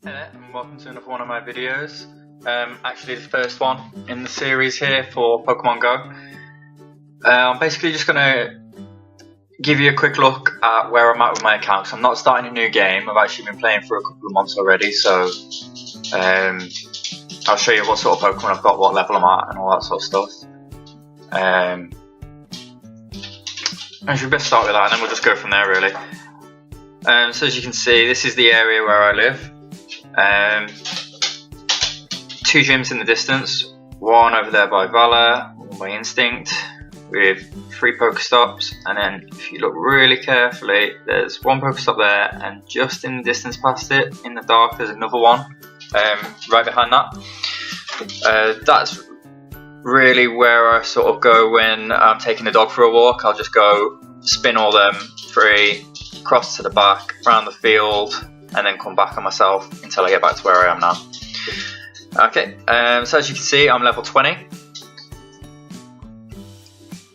Hey there, and welcome to another one of my videos. Actually the first one in the series here for Pokemon Go. I'm basically just going to give you a quick look at where I'm at with my account. So I'm not starting a new game, I've actually been playing for a couple of months already, so I'll show you what sort of Pokemon I've got, what level I'm at and all that sort of stuff. I should best start with that and then we'll just go from there really. So as you can see, this is the area where I live. 2 gyms in the distance, one over there by Valor, one by Instinct, with 3 Pokestops, and then if you look really carefully, there's 1 Pokestop there, and just in the distance past it, in the dark, there's another one, right behind that. That's really where I sort of go when I'm taking the dog for a walk. I'll just go spin all them 3, cross to the back, around the field, and then come back on myself until I get back to where I am now. Okay, so as you can see, I'm level 20.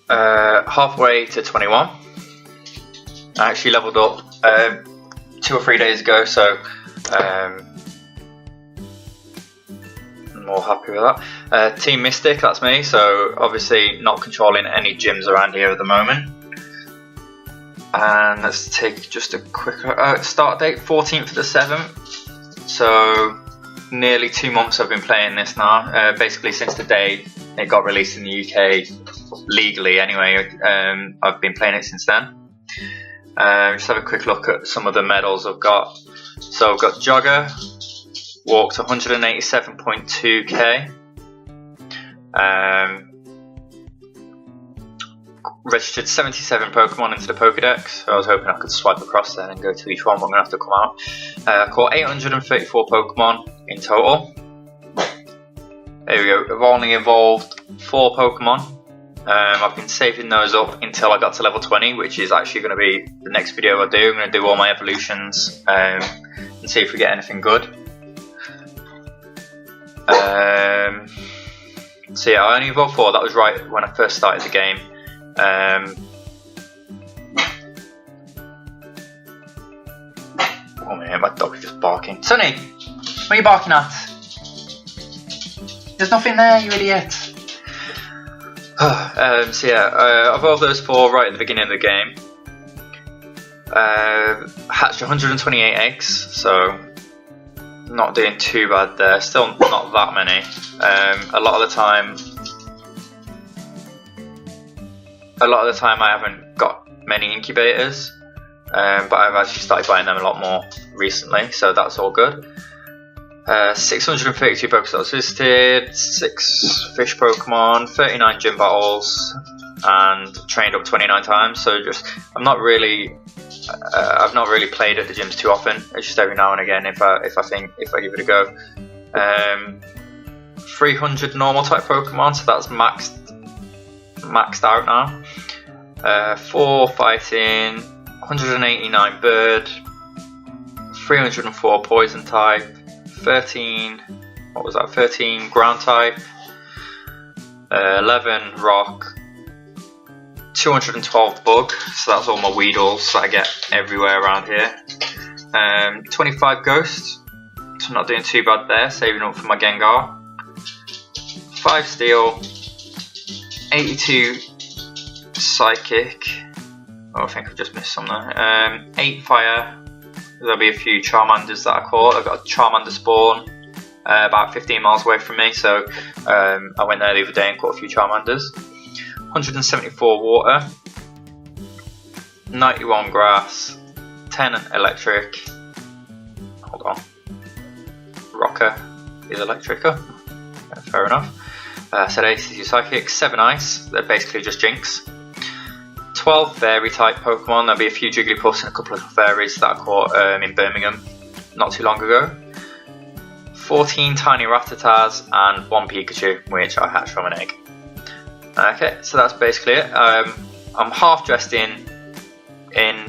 Halfway to 21. I actually leveled up 2 or 3 days ago, so I'm more happy with that. Team Mystic, that's me, so obviously not controlling any gyms around here at the moment. And let's take just a quick start date, 14th of the 7th. So nearly 2 months I've been playing this now. Basically since the day it got released in the UK, legally anyway. I've been playing it since then. Just have a quick look at some of the medals I've got. So I've got Jogger, walked 187.2k. Registered 77 Pokemon into the Pokedex, so I was hoping I could swipe across there and go to each one, but I'm going to have to come out. Caught 834 Pokemon in total. There we go, I've only evolved 4 Pokemon. I've been saving those up until I got to level 20, which is actually going to be the next video I do. I'm going to do all my evolutions and see if we get anything good. So yeah, I only evolved 4, that was right when I first started the game. Oh man, my dog's just barking. Sonny, what are you barking at? There's nothing there, you idiot. So yeah, I evolved those 4 right at the beginning of the game. Hatched 128 eggs, so not doing too bad there. Still not that many. A lot of the time I haven't got many incubators, but I've actually started buying them a lot more recently, so that's all good. 632 Pokestops visited, 6 fish Pokemon, 39 gym battles, and trained up 29 times. So just I've not really played at the gyms too often. It's just every now and again if I give it a go. 300 normal type Pokemon, so that's maxed out now. 4 fighting, 189 bird, 304 poison type, 13 ground type, 11 rock, 212 bug, so that's all my Weedles that I get everywhere around here. 25 ghost, so I'm not doing too bad there, saving up for my Gengar. 5 steel, 82 psychic. Oh, I think I've just missed some there. 8 fire. There'll be a few Charmanders that I caught. I've got a Charmander spawn about 15 miles away from me, so I went there the other day and caught a few Charmanders. 174 water, 91 grass, 10 electric. Hold on. Rocker is electric. Oh, fair enough. So 82 psychic, 7 ice, they're basically just Jinx. 12 fairy type Pokemon, there'll be a few Jigglypuffs and a couple of fairies that I caught in Birmingham not too long ago. 14 tiny Rattatas and 1 Pikachu, which I hatched from an egg. Okay, so that's basically it. I'm half dressed in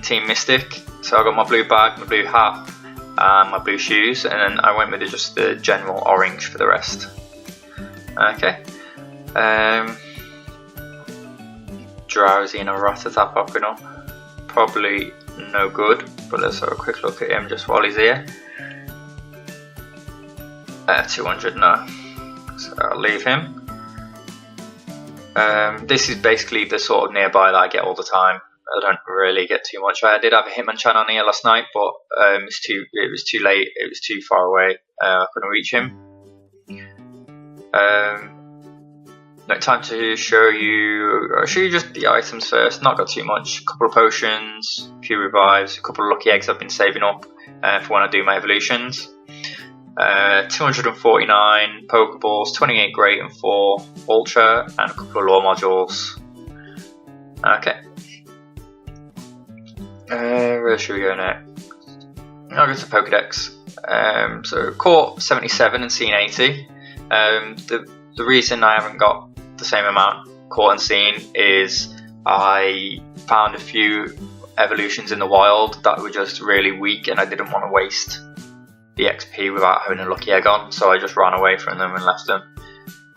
Team Mystic, so I got my blue bag, my blue hat, and my blue shoes, and then I went with just the general orange for the rest. Okay. Drowsy and a Rattata popping up. Probably no good, but let's have a quick look at him just while he's here. 200, no. So I'll leave him. This is basically the sort of nearby that I get all the time. I don't really get too much. I did have a Hitmonchan on here last night, but it was too late. It was too far away. I couldn't reach him. No time to show you. I'll show you just the items first. Not got too much. A couple of potions, a few revives, a couple of lucky eggs I've been saving up for when I do my evolutions. 249 Pokeballs, 28 Great and 4 Ultra, and a couple of lore modules. Okay. Where should we go next? I'll go to Pokedex. So caught 77 and seen 80. The reason I haven't got the same amount caught and seen is I found a few evolutions in the wild that were just really weak, and I didn't want to waste the XP without having a lucky egg on, so I just ran away from them and left them.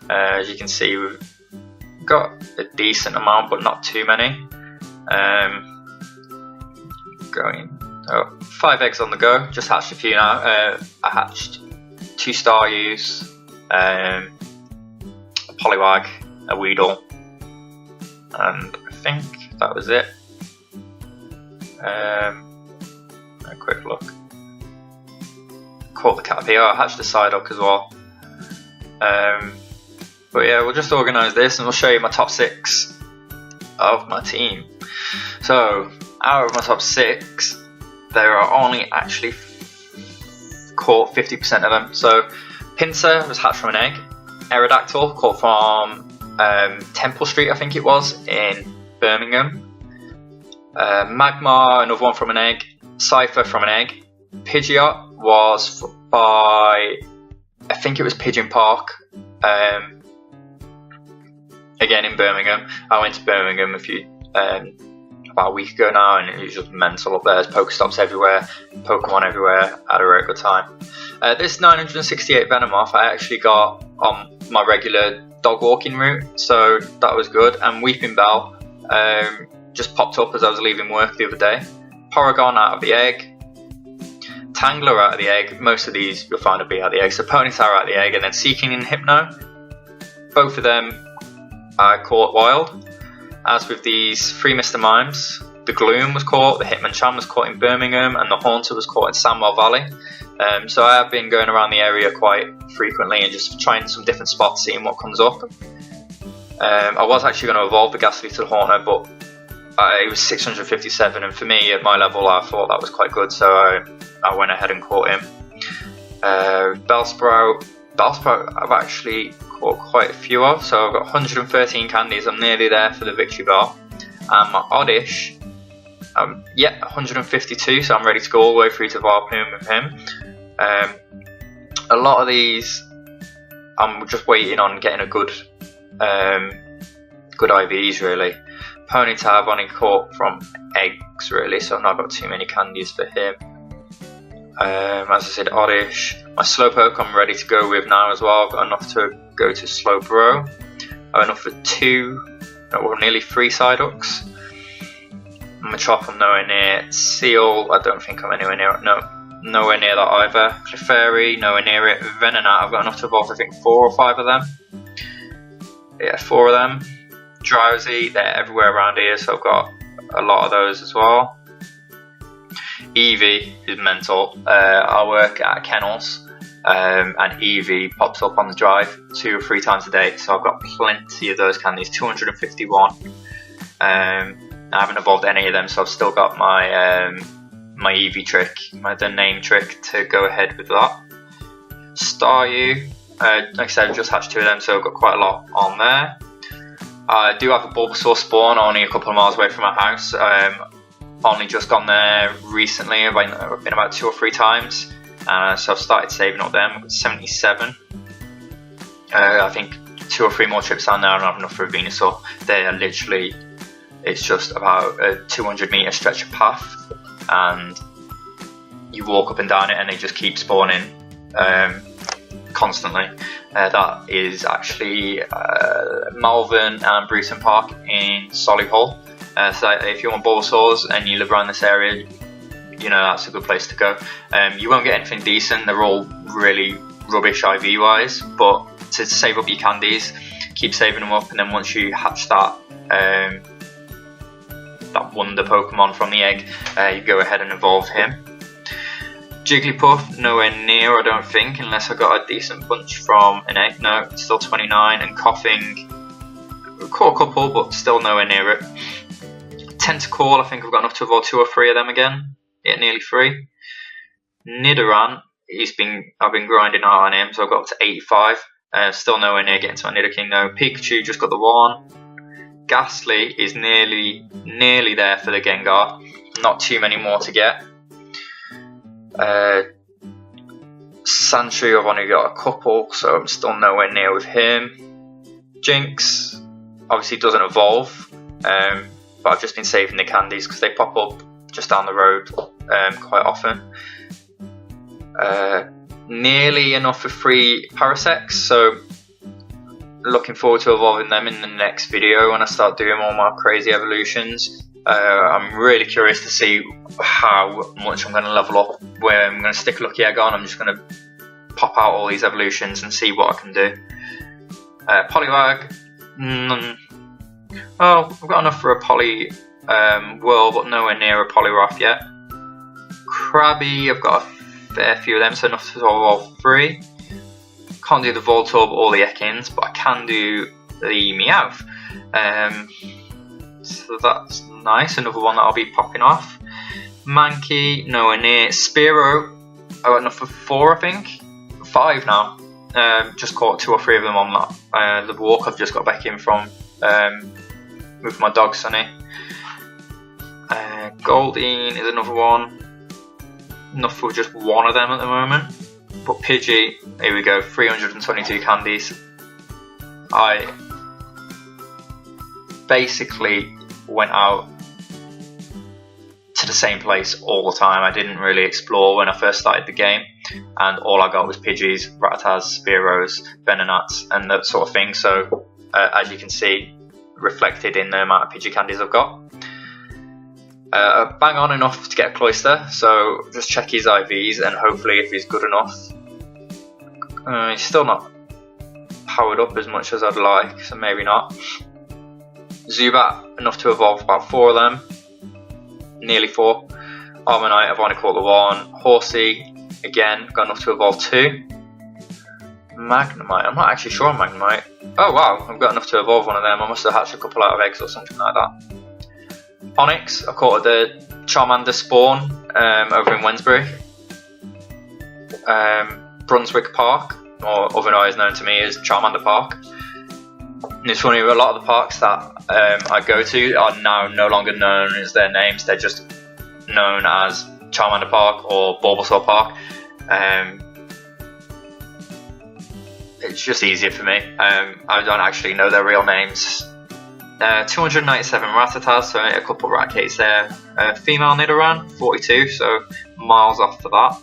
As you can see, we've got a decent amount, but not too many. Going 5 eggs on the go. Just hatched a few now. I hatched 2 Staryus, a Poliwag, a Weedle, and I think that was it. A quick look. Caught the Caterpillar. I hatched a Psyduck as well. But yeah, we'll just organise this and we'll show you my top 6 of my team. So, out of my top 6, there are only actually caught 50% of them. So, Pinsir was hatched from an egg. Aerodactyl caught from Temple Street, I think it was, in Birmingham. Magmar, another one from an egg. Cypher from an egg. Pidgeot was by, I think it was Pigeon Park, again in Birmingham. I went to Birmingham about a week ago now, and it was just mental up there. There's Pokestops everywhere, Pokemon everywhere. I had a really good time. This 968 Venomoth I actually got on my regular dog walking route, so that was good. And Weeping Bell just popped up as I was leaving work the other day. Porygon out of the egg. Tangler out of the egg. Most of these you'll find will be out of the egg. So Ponyta out of the egg, and then Seeking and Hypno. Both of them I caught wild. As with these 3 Mr. Mimes, the Gloom was caught, the Hitmonchan was caught in Birmingham, and the Haunter was caught in Sandwell Valley. So I have been going around the area quite frequently and just trying some different spots, seeing what comes up. I was actually going to evolve the Ghastly to the Haunter, but it was 657, and for me at my level I thought that was quite good, so I went ahead and caught him. Bellsprout I've actually caught quite a few of, so I've got 113 candies. I'm nearly there for the victory bar. And my Oddish, 152, so I'm ready to go all the way through to Varpoon with him. A lot of these I'm just waiting on getting a good IVs really. Ponyta I've only caught from eggs really, so I've not got too many candies for him. As I said, Oddish. My Slowpoke I'm ready to go with now as well. I've got enough to go to Slowbro. I've enough for nearly 3 Psyducks. Machop I'm nowhere near. Seal, I don't think I'm anywhere near it. No, nowhere near that either. Clefairy, nowhere near it. Venonat, I've got enough to evolve I think 4 or 5 of them. Yeah, 4 of them. Drowsy, they're everywhere around here, so I've got a lot of those as well. Eevee is mental. I work at kennels, and Eevee pops up on the drive 2 or 3 times a day, so I've got plenty of those candies. 251. I haven't evolved any of them, so I've still got my my Eevee trick, the name trick to go ahead with that. Staryu, like I said, I've just hatched 2 of them, so I've got quite a lot on there. I do have a Bulbasaur spawn only a couple of miles away from my house. Only just gone there recently. I've been about 2 or 3 times, so I've started saving up them. I've got 77. I think 2 or 3 more trips down there and I have enough for a Venusaur. They are literally, it's just about a 200 meter stretch of path, and you walk up and down it and they just keep spawning constantly. That is actually Malvern and Bruton Park in Solihull. So if you want Bulbasaurs and you live around this area, you know that's a good place to go. You won't get anything decent. They're all really rubbish IV wise, but to save up your candies, keep saving them up, and then once you hatch that wonder Pokemon from the egg, you go ahead and evolve him. Jigglypuff, nowhere near, I don't think, unless I got a decent bunch from an egg. No, still 29, and Coughing, caught a couple, but still nowhere near it. Tentacle, I think I've got enough to evolve 2 or 3 of them again. Yeah, nearly 3. Nidoran, I've been grinding out on him, so I've got up to 85. Still nowhere near getting to my Nidoking though. Pikachu, just got the 1. Ghastly is nearly there for the Gengar. Not too many more to get. Sandshrew, I've only got a couple, so I'm still nowhere near with him. Jinx obviously doesn't evolve, but I've just been saving the candies because they pop up just down the road quite often. Nearly enough for 3 Parasects, so looking forward to evolving them in the next video when I start doing all my crazy evolutions. I'm really curious to see how much I'm going to level up, where I'm going to stick a lucky egg on. I'm just going to pop out all these evolutions and see what I can do. Poliwag, well, I've got enough for a Poly Whirl, but nowhere near a Poliwrath yet. Krabby, I've got a fair few of them, so enough to evolve 3. Can't do the Voltorb or the Ekans, but I can do the Meowth. So that's nice, another one that I'll be popping off. Mankey, nowhere near. Spearow, I've got enough for 4, I think. 5 now. Just caught 2 or 3 of them on that. The walk I've just got back in from with my dog Sunny. Goldeen is another one. Enough for just 1 of them at the moment. But Pidgey, here we go, 322 candies. I basically went out to the same place all the time. I didn't really explore when I first started the game, and all I got was Pidgeys, Rattatas, Spearows, Venonats, and that sort of thing. So as you can see, reflected in the amount of Pidgey candies I've got. Bang on enough to get a Cloyster, so just check his IVs and hopefully if he's good enough. He's still not powered up as much as I'd like, so maybe not. Zubat, enough to evolve about 4 of them, nearly 4. Armanite, I've only caught the 1. Horsey, again, got enough to evolve 2. Magnemite, I'm not actually sure on Magnemite. Oh wow, I've got enough to evolve one of them. I must have hatched a couple out of eggs or something like that. Onyx, I caught the Charmander spawn over in Wednesbury. Brunswick Park, or otherwise known to me as Charmander Park. And it's funny, a lot of the parks that I go to are now no longer known as their names, they're just known as Charmander Park or Bulbasaur Park. It's just easier for me. I don't actually know their real names. 297 Rattatas, so a couple of Raticates there. Female Nidoran, 42, so miles off for that.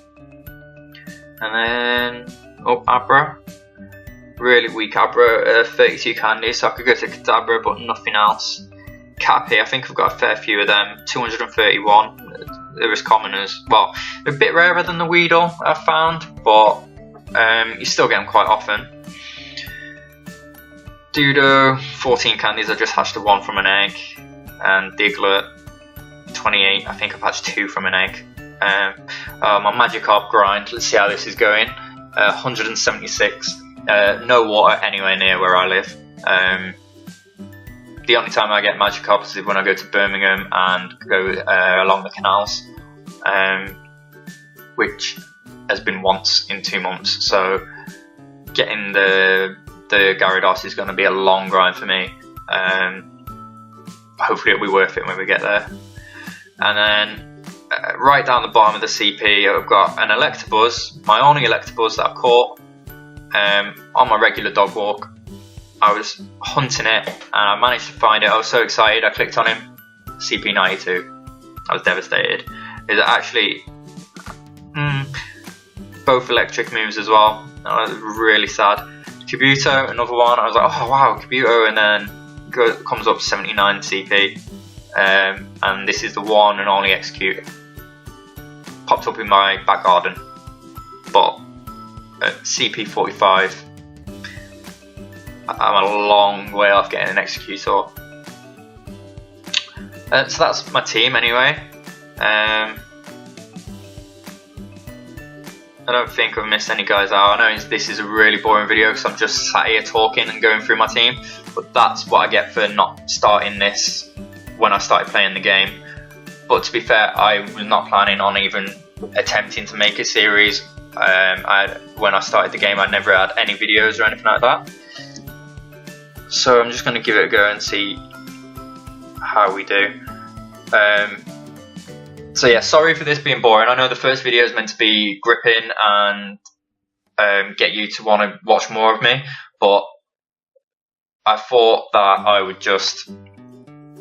And then, Abra. Really weak Abra, 32 candies, so I could go to Kadabra, but nothing else. Cappy, I think I've got a fair few of them, 231. They're as common as, well, they're a bit rarer than the Weedle I've found, but you still get them quite often. Dudo, 14 candies, I just hatched a 1 from an egg. And Diglett, 28, I think I've hatched 2 from an egg. My Magikarp grind, let's see how this is going. 176, no water anywhere near where I live. The only time I get Magikarp is when I go to Birmingham and go along the canals, which has been once in 2 months, so getting the Gyarados is going to be a long grind for me. Hopefully it'll be worth it when we get there. And then right down the bottom of the CP I've got an Electabuzz, my only Electabuzz that I've caught on my regular dog walk. I was hunting it and I managed to find it. I was so excited, I clicked on him, CP 92. I was devastated. It's actually both electric moves as well. I was really sad. Kabuto, another one, I was like, oh wow, Kabuto, and then comes up 79 CP, and this is the one and only Execute. Popped up in my back garden, but CP45. I'm a long way off getting an Executor. So that's my team anyway. I don't think I've missed any guys out. I know this is a really boring video because I'm just sat here talking and going through my team, but that's what I get for not starting this when I started playing the game. But to be fair, I was not planning on even attempting to make a series. When I started the game, I never had any videos or anything like that. So I'm just going to give it a go and see how we do. So yeah, sorry for this being boring. I know the first video is meant to be gripping and get you to want to watch more of me, but I thought that I would just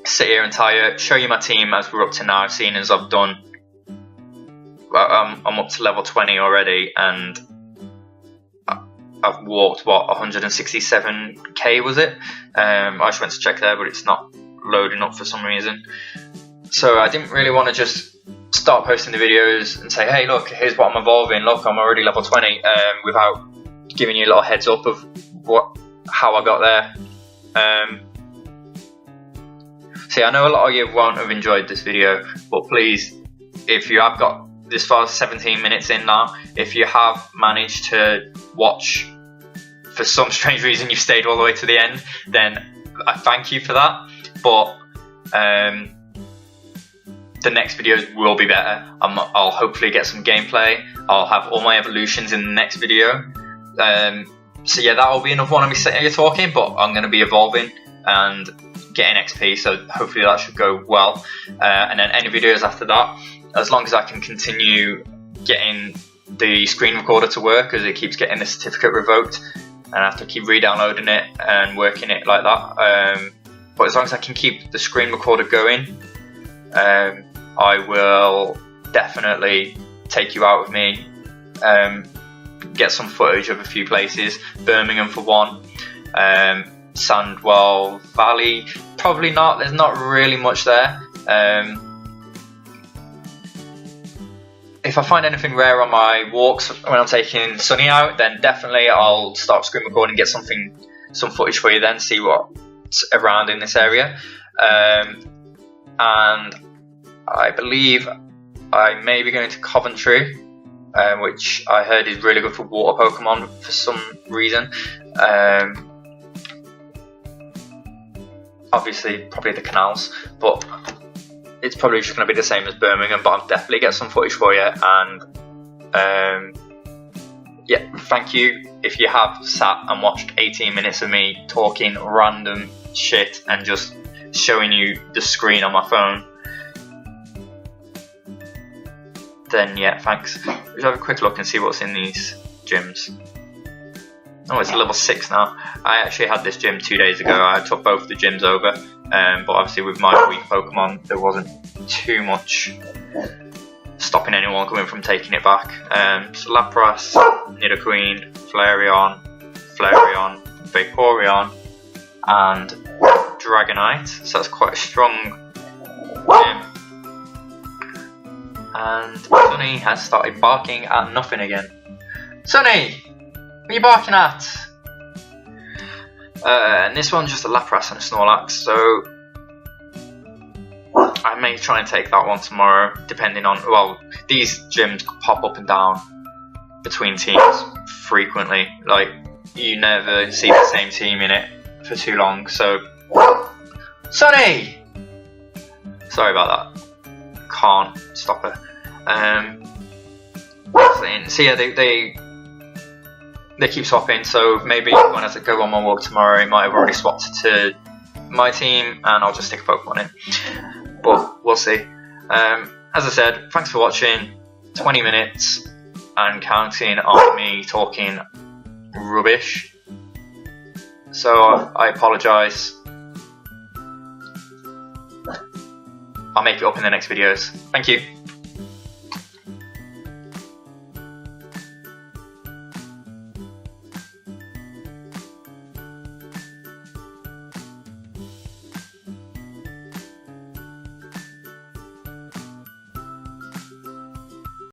sit here and show you my team as we're up to now, seeing as I've done, I'm up to level 20 already, and I've walked, what, 167k was it? I just went to check there, but it's not loading up for some reason. So I didn't really want to just start posting the videos and say, hey look, here's what I'm evolving, look, I'm already level 20, without giving you a little heads up of how I got there. See, I know a lot of you won't have enjoyed this video, but please, if you have got this far, 17 minutes in now, if you have managed to watch, for some strange reason you've stayed all the way to the end, then I thank you for that. But the next videos will be better. I'll hopefully get some gameplay. I'll have all my evolutions in the next video. So yeah, that will be enough one of me sitting here talking, but I'm going to be evolving and getting XP, so hopefully that should go well. And then any videos after that, as long as I can continue getting the screen recorder to work, because it keeps getting the certificate revoked, and I have to keep re-downloading it and working it like that. But as long as I can keep the screen recorder going, I will definitely take you out with me, get some footage of a few places. Birmingham for one, Sandwell Valley, probably not, there's not really much there. If I find anything rare on my walks when I'm taking Sunny out, then definitely I'll start screen recording and get some footage for you then, see what's around in this area. And I believe I may be going to Coventry, which I heard is really good for water Pokemon for some reason. Obviously probably the canals, but it's probably just going to be the same as Birmingham, but I'll definitely get some footage for you. And yeah, thank you if you have sat and watched 18 minutes of me talking random shit and just showing you the screen on my phone. Then yeah, thanks. Let's have a quick look and see what's in these gyms. Oh, it's level 6 now. I actually had this gym 2 days ago. I took both the gyms over, but obviously with my weak Pokemon, there wasn't too much stopping anyone coming from taking it back. So Lapras, Nidoqueen, Flareon, Vaporeon, and Dragonite. So that's quite a strong gym. And Sunny has started barking at nothing again. Sunny! What are you barking at? And this one's just a Lapras and a Snorlax, so I may try and take that one tomorrow, depending on, well, these gyms pop up and down between teams frequently. Like, you never see the same team in it for too long, so... Sunny! Sorry about that. Can't stop her. So yeah, they keep swapping, so maybe when I go on my walk tomorrow, it might have already swapped to my team and I'll just stick a Pokemon in, but we'll see. As I said, thanks for watching. 20 minutes and counting on me talking rubbish, so I apologise. I'll make it up in the next videos. Thank you.